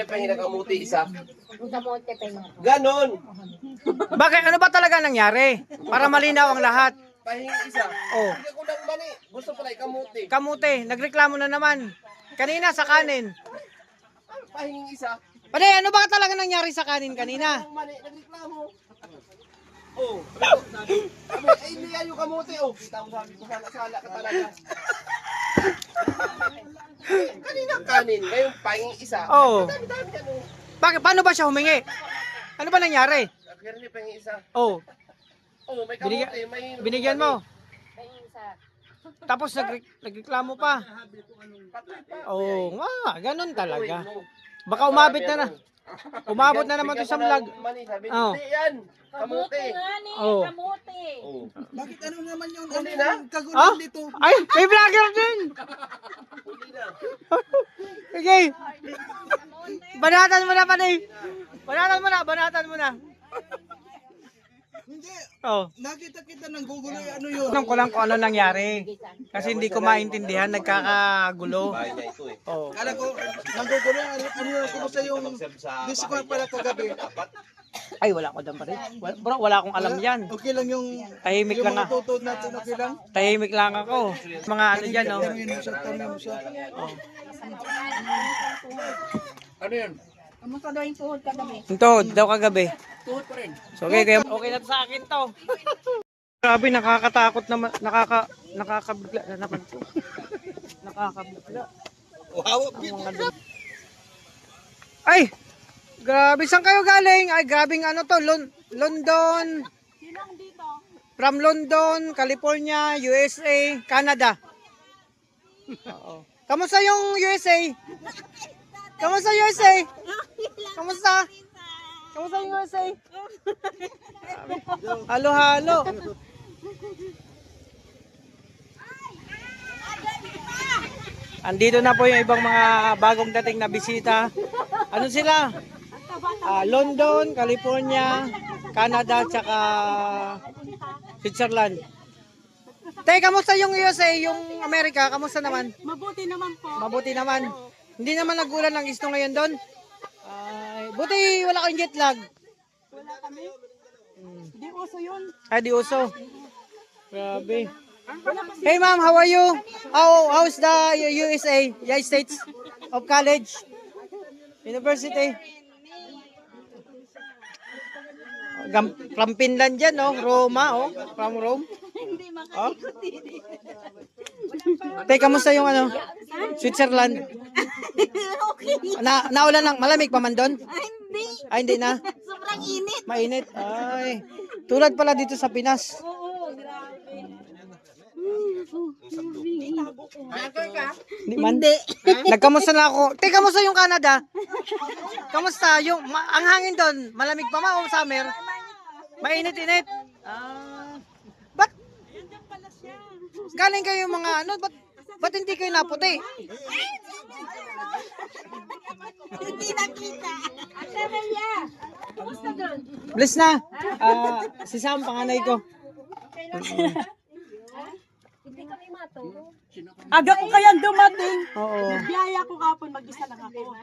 Pahing nakamuti isa. Ganon. Bakit? Ano ba talaga nangyari? Para malinaw ang lahat. Pahing isa. Oh. Hindi ko lang mali. Gusto pala ikamuti. Kamuti, nagreklamo na naman. Kanina sa kanin. Pahing isa. Pare, ano ba talaga nangyari sa kanin kanina? Mali, nagreklamo. Oh. Sabi, ay hindi yan yung kamuti. Oh, kita mo sabi ko sala ka talaga. Kanina kanin, ngayon pahing isa. Oo. Dami-dami yan, oh. Bakit? Paano ba siya humingi? Ano ba nangyari? Kaya rin pahing isa. Oh, Oh, may kamuti, may binigyan mo. Tapos nagreklamo pa. Oh, nga, ganun talaga. Baka umabot na. Umabot na naman 'to sa vlog. Oh. Hindi yan. Kamuti. Oh. Oh. Bakit ano naman yung Hindi na? kagulan dito? Ay, may vlogger din. Hindi na. Okay. Banatan mo na, pare. Banatan mo na. Hindi. Oh. Nakita kita ng Google ano yun. Alam ko lang kung ano nangyari. Kasi hindi ko maintindihan, nagkakagulo. Bahay niya ito eh. Oh. Kala ko, ng Google ano yun, kumusta yung Discord pala kagabi. Ay, wala ko dyan, pare. Bro, wala akong alam yan. Okay lang yung Tahimik yung lang mga ako. tutod natin, okay lang. Tahimik lang ako. Mga ano dyan, no? Tanungin mo siya, tanungin mo siya. Ano yun? Kamusta daw yung tuhod kagabi? Ito, daw kagabi. Tuhod pa rin. So, okay, kaya okay na to sa akin to. Grabe, nakakatakot naman, nakakabigla na naman to. Nakakabigla. Wow, Ay! Grabe, saan kayo galing? Ay, grabing ano to, London. Silang dito. From London, California, USA, Canada. Oo. Kamusta yung USA? Kamusta USA? Kamusta? Kamusta yung USA? Halo-halo. Andito na po yung ibang mga bagong dating na bisita. Ano sila? London, California, Canada, tsaka Switzerland. Tay, kamusta yung USA, yung Amerika? Kamusta naman? Mabuti naman po. Mabuti naman. Hindi naman nagulan ng isto ngayon doon. Ay, buti wala kang jet lag. Wala kami. Di uso yun. Ay, di uso. Grabe. Hey ma'am, how are you? How's the USA, United States of College? University? From Finland dyan, no? Roma, oh. From Rome. Hindi Oh. makaikot dito. Tay, kamusta yung ano? Switzerland? Okay. Naulan lang, malamig pa man doon? Ay, hindi. Ay, hindi na. Sobrang init. Mainit. Ay. Tulad pala dito sa Pinas. Oo, grabe. Hindi man. Nagkamusta na ako. Te, kamusta yung Canada? Kamusta? Yung, ang hangin doon, malamig pa ma o summer? Mainit-init. Ba't? Galing kayo mga ano, ba't hindi kayo naputi? Hindi nakita. Ate Maria, kamusta doon? Bless na. Si Sam, panganay ko. Hindi kami matulog. Aga ko kayang dumating. Oo. Biyaya ko kapon, mag-isa lang ako.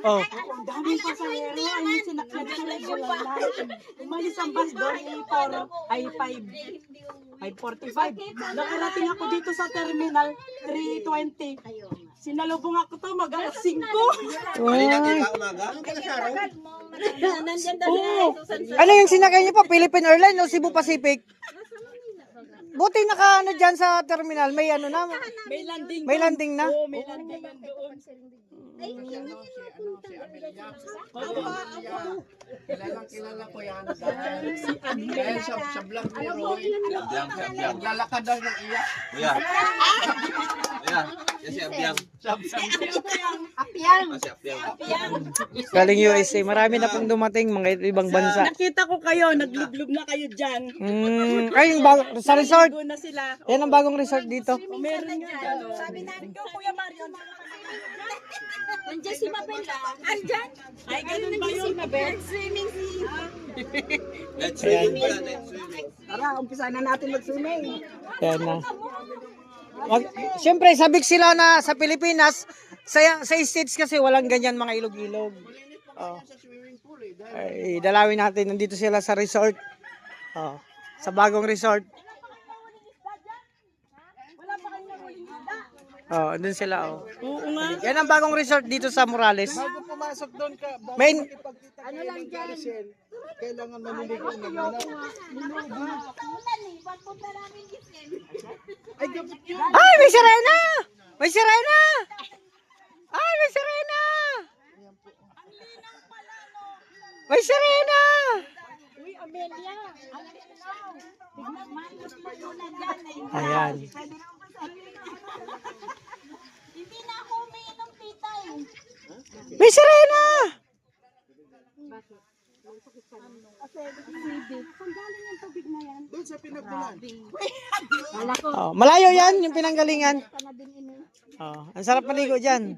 Oh. Ang daming pasahero, ayun sinakyan ko lang yung lahat. Umalis ang bus doon, ay 5:45. Nakarating ako dito sa terminal, 3:20. Sinalubong ako to, mag-alas 5. Ay. Nandyan daw Oo. Ano yung sinakay niyo pa? Philippine Airlines o Cebu Pacific? Buti naka ano dyan sa terminal, may ano na, May landing. may landing na. Oo, may landing doon. Kilala ko yan dahil sa vlog ni Roy. Naglalakad daw ng iya. Kuya. Kuya. Yan si Abyang. Apyang. Si Abyang. Galing USA, marami na pong dumating mga ibang bansa. Nakita ko kayo, naglublob na kayo dyan. Ay, yung sa resort. Ligo na sila. Yan ang bagong resort dito. Meron nga. Sabi namin ko, Kuya Marion. Nandiyan si Mabel ah. Andyan? Ay, ganun ba yun, Mabel? Swimming si... Let's swimming pala, let's swimming. Tara, umpisa na natin mag-swimming. Yan na. Siyempre, sabik sila na sa Pilipinas, sa states kasi walang ganyan mga ilog-ilog. Oh. Sa swimming pool eh. Ay, Dahil dalawin natin. Nandito sila sa resort. Oh. Sa bagong resort. Oh, andun sila oh. Oo nga. Yan ang bagong resort dito sa Morales. bago pumasok doon ka, bago Main makipagkita kayo ng Garcel, kailangan maniligo ng ano. Ay, gabot yun. Ay, may sirena! May sirena! Ay, may sirena! May sirena! Uy, Amelia. Ayan. Hindi na ako umiinom, tita eh. May sirena! Saan galing yung tubig na yan? Doon sa pinagbulan. Oh, malayo yan, yung pinanggalingan. Oh, ang sarap maligo dyan.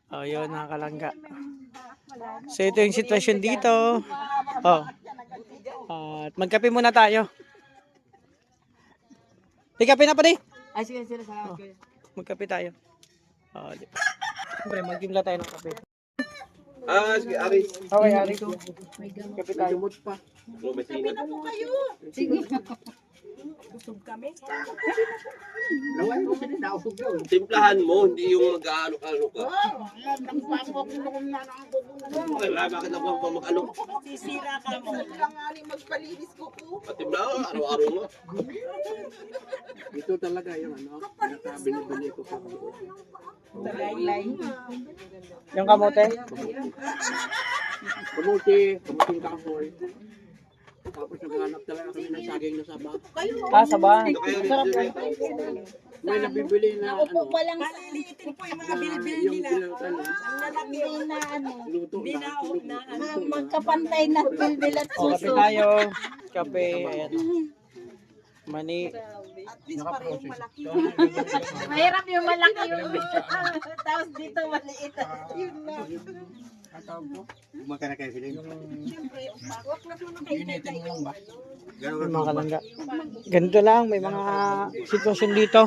Oh, yun, nakakalangga. So, ito yung sitwasyon dito. Oh. At magkape muna tayo. Di kape na pa di? Ay, sige, salamat. Oh, magkape tayo. Oh, di. Siyempre, magtimpla tayo ng kape. Ah, sige, Aris. Okay, Ari. Kape tayo. Lumot pa. Lumesina. Naway mo sa ninausog yun. Timplahan mo, hindi yung mag-ano-ano ka. Wala, bakit ako pa mag-ano? Sisira ka mo. Patimpla ako, araw-araw mo. Ito talaga yung ano, pinakabili-bili ko sa Yung kamote. kamuting kahoy. Tapos naghanap talaga kami ng saging na saba. Ah, saba. Sarap yan. May nabibili na ano, Walang Maliliitin po yung mga na bilbil yung nila. ano, Ang lalaki na ano, luto Di na. na magkapantay na bilbil at Oh, kape tayo. Kape, ayan. Mani. mahirap yung malaki yung tapos dito maliit. Yun na. Initin mo lang ba? Yung mga kalangga. Ganito lang, may mga sitwasyon dito.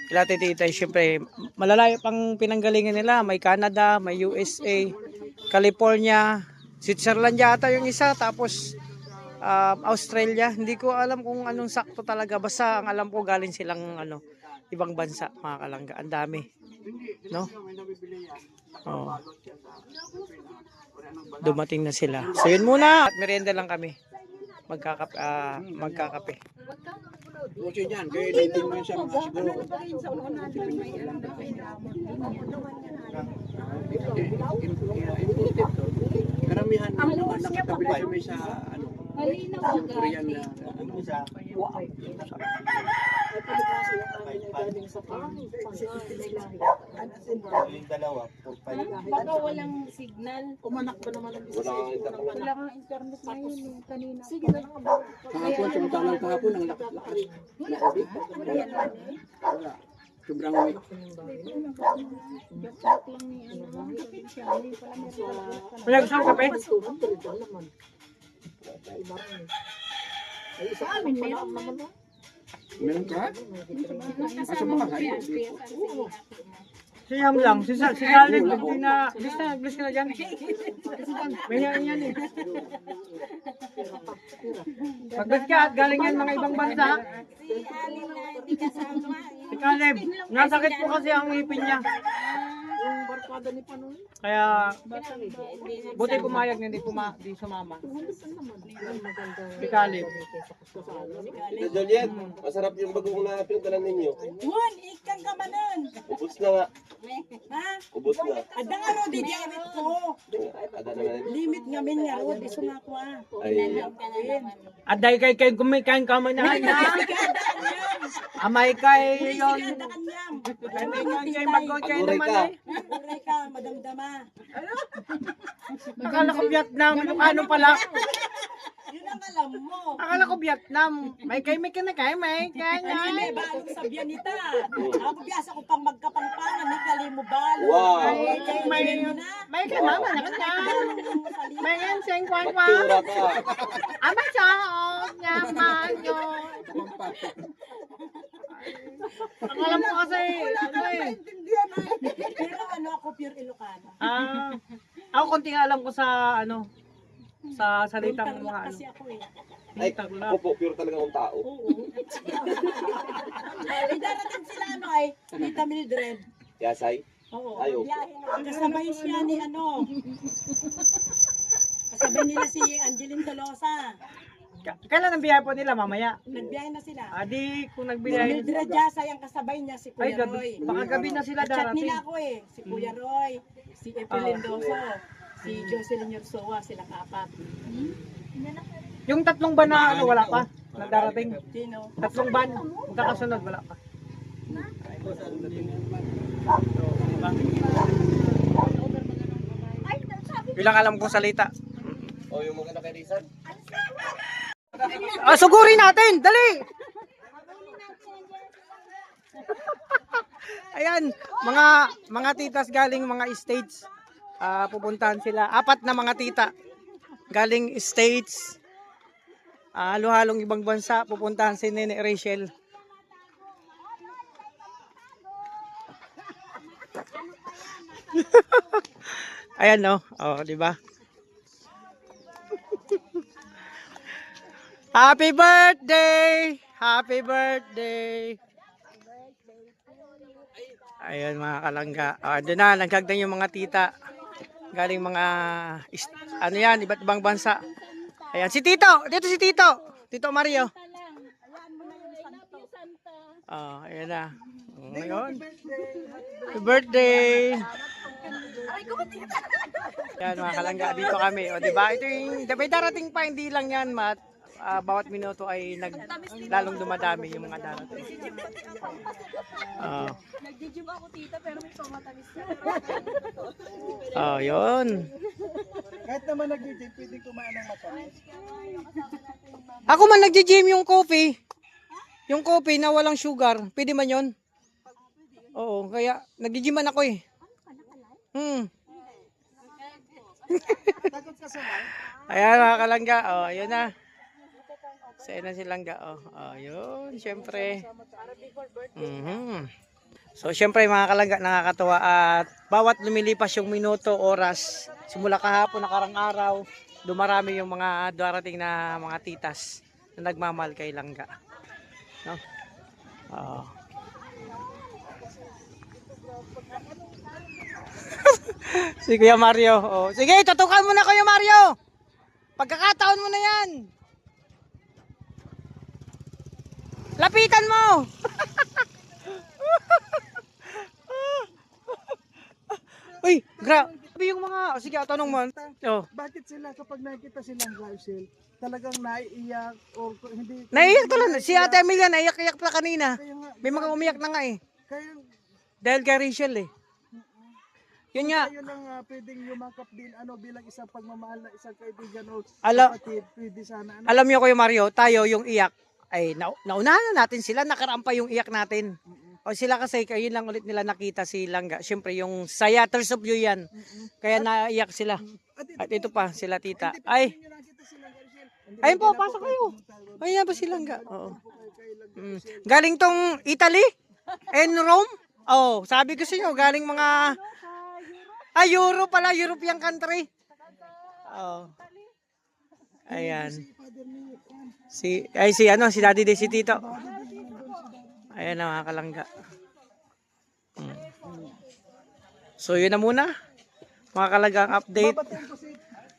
Kila titita, syempre, malalayo pang pinanggalingan nila. May Canada, may USA, California, Switzerland yata yung isa, tapos Australia. Hindi ko alam kung anong sakto talaga. Basta ang alam ko galing silang ibang bansa, mga kalangga. Ang dami. No? May nabibili yan. Oh. Dumating na sila. So yun muna. At merienda lang kami. Magkakape. Kasi dyan, kaya initin mo yun sa mga siguro. Imported to. Karamihan nakatabili kami sa ano, Korean na Yung dalawa, 4-5. Baka walang signal. Wala kang internet. Wala kang internet na yun yung kanina. Sige na. kahapon, samantalang kahapon, ang lakas-lakas. Wala. Sobrang weak. Wala gusto ng kape? Meron ka? Asa ba ka? Siyam lang. Si Salin, hindi na. Bless ka na dyan. May yan eh. Pag-bless ka at galing yan mga ibang bansa. Si Alin na hindi kasama. Si Caleb, nasakit po kasi ang ngipin niya. Kaya, buti pumayag na hindi sumama. Si Caleb. Tita Juliet, masarap yung bagong na pinagdala ninyo. Juan, ikang kamanan. Ubus na nga. Ha? Ubus na. Adang ano, di diamit ko. Ada naman. Limit ngamin nga, Rod. Iso nga ko ah. Ay, Aday kay kumikain ka man na. Amay kay yon. Ada kanyam. Kay magod kay aguray naman ka. eh. Aray ka, madamdama. Akala ko Vietnam, ano pala? Yun ang alam mo? Akala ko Vietnam. May kay may kanakay, may Kanina, kanya. balong sa biyanita. Ako biasa ko pang magkapangpangan, ni kali mo balo. Wow. May kay may kay mama na kanya. May yan sing kwan kwan. Magtura ka. Ama saog naman yo. Akala mo kasi ano eh. Pero ano ako, pure Ilocano. Ako konting alam ko sa ano sa salitang Tarlac mga ano. kasi ako eh. Ay, Tarlac. ako po, pure talaga akong tao. Oo. Ay, darating sila ano ay, Tita Mildred. Yasay. Oo. Ayaw. Kasabay siya ni ano. Kasabay nila si Angeline Tolosa. Kailan ang biyahe po nila mamaya? Nagbiyahe na sila. Adi kung Ni nagbiyahe. Mildred Jasay ang kasabay niya si Ay Kuya gabi. Roy. Baka gabi na sila Chat darating. nila ako eh. Si Kuya Roy, si Evelyn Doso, si Jocelyn Yorsoa, sila kapat. Yung tatlong ban na ano wala pa na darating. Sino? Tatlong ban magkakasunod wala pa. Bilang alam kong salita. O, yung mga nakarisan. Sugurin natin, dali. Ayan, mga titas galing mga states. Pupuntahan sila. 4 na mga tita galing states. Halo-halong ibang bansa pupuntahan si Nene Rachel. Ayan no. Oh, di ba? Happy birthday! Happy birthday! Ayun mga kalangga. Doon na, nagkagdan yung mga tita. Galing mga, ano yan, iba't ibang bansa. Ayan, si Tito! Dito si Tito! Tito Mario. Ayan na. Ngayon. Happy birthday! Yan mga kalangga, dito kami. O diba? Ito yung, may darating pa, hindi lang yan, Mat. Bawat minuto ay lalong dumadami yung mga darating. Nag-gym ako tita pero may pamatamis na. Yun. Kahit naman nag-gym, pwede kumain ng matamis. Ako man nagji-gym yung coffee. Yung coffee na walang sugar, pwede man yun? Oo, kaya nagji-gym man ako eh. Takot ka sa wine? Ayan mga kalangga, yun na. Sa na si Langga, yun, syempre. So, syempre mga kalangga, nakakatuwa at bawat lumilipas yung minuto, oras, simula kahapon, nakarang araw, dumarami yung mga darating na mga titas na nagmamahal kay Langga. No? Si Kuya Mario. Sige, tutukan mo na Kuya Mario. Pagkakataon mo na yan. Lapitan mo. Uy, grabe yung mga, sige, tanong mo. Bakit sila kapag nakikita silang Rachel, talagang naiiyak o hindi? Naiiyak talaga. Si Ate Amelia, naiiyak-iyak pa kanina. Kaya nga, May mga umiyak na nga eh. kaya Dahil kay Rachel eh. Yun nga. yun ang pwedeng yumakap din bilang isang pagmamahal na isang kaibigan o Ala- kapatid, pwede sana. Alam niyo Kuya Mario, tayo yung iyak ay naunahan na natin sila, nakaraan pa yung iyak natin. O sila kasi, kayo lang ulit nila nakita si Langga. Siyempre yung saya, tears of joy yan. Kaya naiyak sila. At ito pa, sila tita. Ay, ayun po, pasok kayo. Ayan pa si Langga. Oo. Galing tong Italy and Rome. Sabi ko sa inyo, galing mga Euro pala, European country. Ayan. Si Daddy Day, si Tito. Ayan na mga kalangga. So yun na muna. Mga kalanggang update.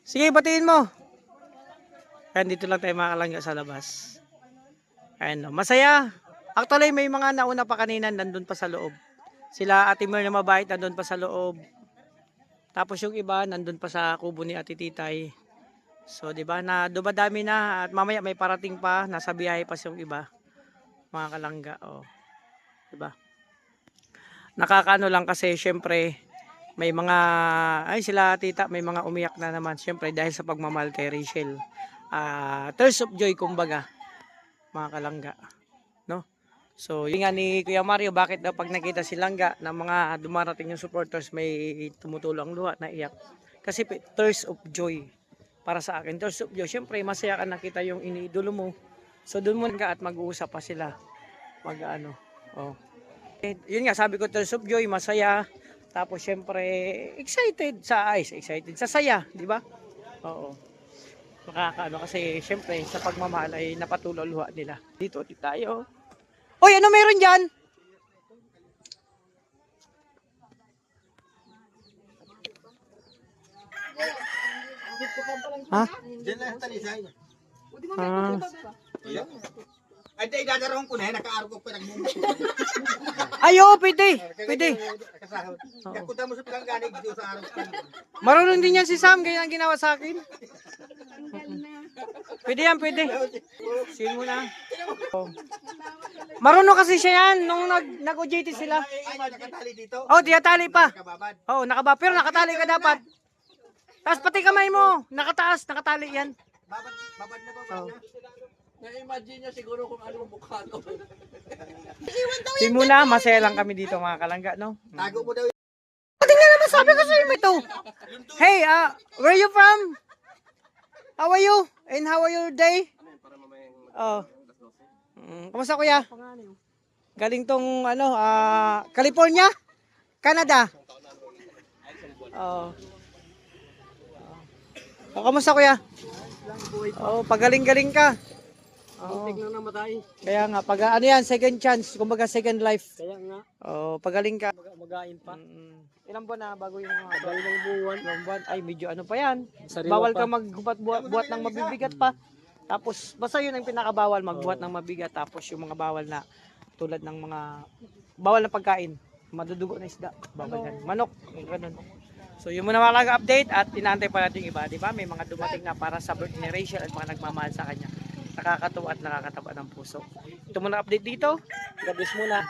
Sige, batiin mo. Ayan, dito lang tayo mga kalangga sa labas. Ayan, masaya. Actually, may mga nauna pa kanina, nandun pa sa loob. Sila Ate Mer na mabait, nandun pa sa loob. Tapos yung iba, nandun pa sa kubo ni Ate Titay. So, di ba, na dumadami na at mamaya may parating pa, nasa biyahe pa yung iba. Mga kalangga, di ba? Nakakaano lang kasi syempre may mga sila tita, may mga umiyak na naman syempre dahil sa pagmamahal kay Rachel. tears of joy kumbaga, mga kalangga, no? So, yun nga ni Kuya Mario, bakit daw pag nakita si Langga na mga dumarating yung supporters may tumutulong ang luha, naiyak. Kasi tears of joy para sa akin. Tears of joy, syempre masaya ka nakita yung iniidolo mo. So, doon mo nga at mag-uusap pa sila. Oh. Yun nga, sabi ko, tears of joy, masaya. Tapos, syempre, excited sa saya, di ba? Oo. Kasi, syempre, sa pagmamahal ay napatuloy luha nila. Dito tayo. Hoy, ano meron dyan? Ha? Diyan lang sa talisay. Ah. Ay, di, dadarong ko na, naka-argo pa nagmumukha. Ayo, pwede. Pwede. Kasahod. Kakuta mo sa pinangganig dito sa araw. Marunong din yan si Sam, kaya ang ginawa sa akin. Pwede yan, pwede. Sige mo na. Oh. Marunong kasi siya yan, nung nag-OJT sila. Ay, nakatali dito. Oh, tiyatali pa. Kababad. Oh, nakaba. Pero nakatali ka dapat. Tapos pati kamay mo, nakataas, nakatali yan. Babad na. Oh. Na-imagine niya siguro kung anong mukha ko. Sige muna, masaya lang kami dito mga kalangga, no? Tago mo daw. Tingnan naman, sabi ko sa iyo ito. Hey, where are you from? How are you? And how are your day? Oh. Kamusta kuya? Galing tong California? Canada? Oh. Kamusta kuya? Oh, pagaling-galing ka. Oh. Tignan na matay. Kaya nga, pag ano yan, second chance, kumbaga second life. Kaya nga, Oh, pagaling ka. magain pa. Ilang buwan na bago yung mga Dalawang buwan. ilang buwan? Ay, medyo ano pa yan. Sariwa Bawal pa. ka magbuhat ng mabibigat pa. Tapos, basta yun ang pinakabawal, magbuhat ng mabigat. Tapos yung mga bawal na, tulad ng mga, bawal na pagkain. Madudugo na isda. Bawal yan. Manok. Yung ganun. So, yun muna mga update at inaantay pa natin yung iba. Diba? May mga dumating na para sa birth ni Rachel at mga nagmamahal sa kanya. Nakakatuwa at nakakataba ng puso. Ito muna update dito. God bless muna.